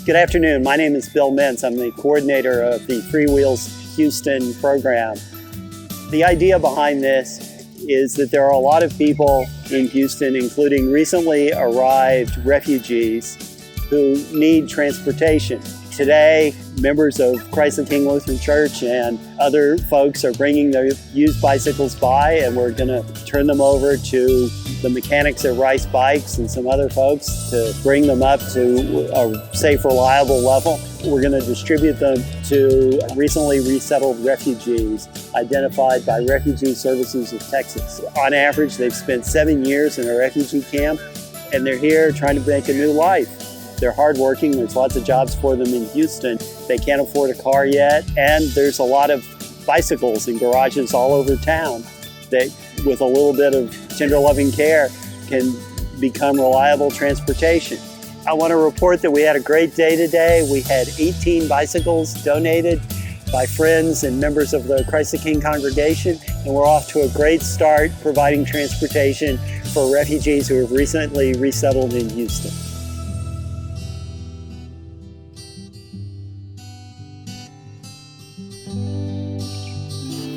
Good afternoon. My name is Bill Mintz. I'm the coordinator of the FreeWheels Houston program. The idea behind this is that there are a lot of people in Houston, including recently arrived refugees, who need transportation. Today, members of Christ the King Lutheran Church and other folks are bringing their used bicycles by, and we're going to turn them over to the mechanics at Rice Bikes and some other folks to bring them up to a safe, reliable level. We're going to distribute them to recently resettled refugees identified by Refugee Services of Texas. On average, they've spent 7 years in a refugee camp, and they're here trying to make a new life. They're hardworking. There's lots of jobs for them in Houston. They can't afford a car yet, and there's a lot of bicycles in garages all over town that, with a little bit of tender loving care, can become reliable transportation. I want to report that we had a great day today. We had 18 bicycles donated by friends and members of the Christ the King congregation, and we're off to a great start providing transportation for refugees who have recently resettled in Houston.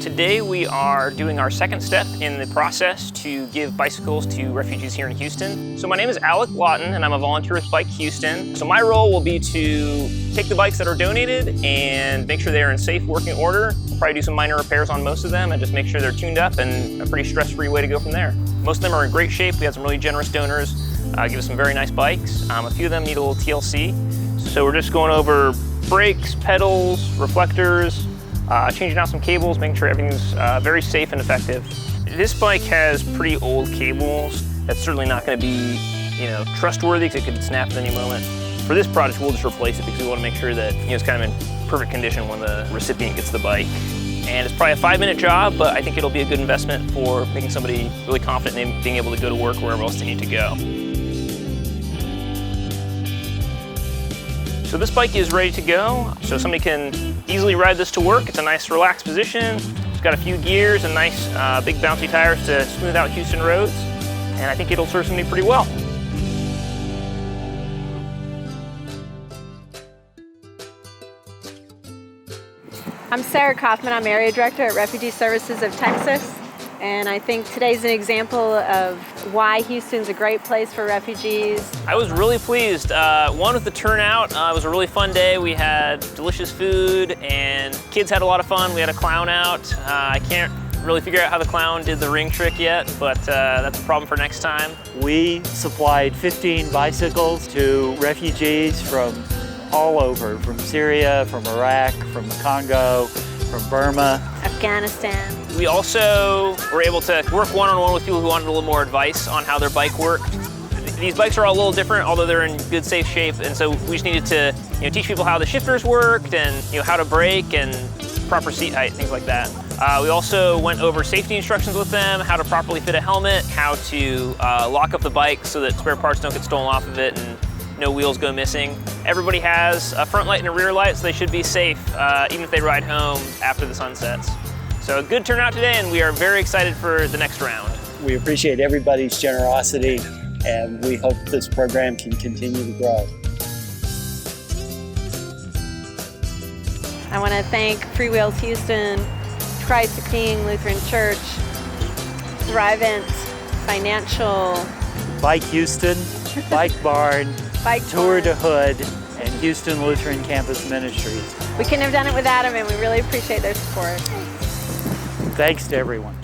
Today we are doing our second step in the process to give bicycles to refugees here in Houston. So my name is Alec Lawton and I'm a volunteer with Bike Houston. So my role will be to take the bikes that are donated and make sure they're in safe working order. We'll probably do some minor repairs on most of them and just make sure they're tuned up, and a pretty stress-free way to go from there. Most of them are in great shape. We had some really generous donors give us some very nice bikes. A few of them need a little TLC. So we're just going over brakes, pedals, reflectors, changing out some cables, making sure everything's very safe and effective. This bike has pretty old cables. That's certainly not going to be, trustworthy because it could snap at any moment. For this project, we'll just replace it because we want to make sure that it's kind of in perfect condition when the recipient gets the bike. And it's probably a 5-minute job, but I think it'll be a good investment for making somebody really confident in being able to go to work wherever else they need to go. So this bike is ready to go, so somebody can easily ride this to work. It's a nice relaxed position. It's got a few gears and nice big bouncy tires to smooth out Houston roads, and I think it'll serve somebody pretty well. I'm Sarah Kaufman. I'm Area Director at Refugee Services of Texas. And I think today's an example of why Houston's a great place for refugees. I was really pleased. One, with the turnout. It was a really fun day. We had delicious food and kids had a lot of fun. We had a clown out. I can't really figure out how the clown did the ring trick yet, but that's a problem for next time. We supplied 15 bicycles to refugees from all over, from Syria, from Iraq, from the Congo, from Burma, Afghanistan. We also were able to work one-on-one with people who wanted a little more advice on how their bike worked. These bikes are all a little different, although they're in good, safe shape, and so we just needed to teach people how the shifters worked and how to brake and proper seat height, things like that. We also went over safety instructions with them, how to properly fit a helmet, how to lock up the bike so that spare parts don't get stolen off of it and no wheels go missing. Everybody has a front light and a rear light, so they should be safe even if they ride home after the sun sets. So a good turnout today, and we are very excited for the next round. We appreciate everybody's generosity, and we hope this program can continue to grow. I want to thank FreeWheels Houston, Christ the King Lutheran Church, Thrivent Financial, Bike Houston, Bike Barn, Bike Tour Barn. to Hood, and Houston Lutheran Campus Ministries. We couldn't have done it without them, and we really appreciate their support. Thanks to everyone.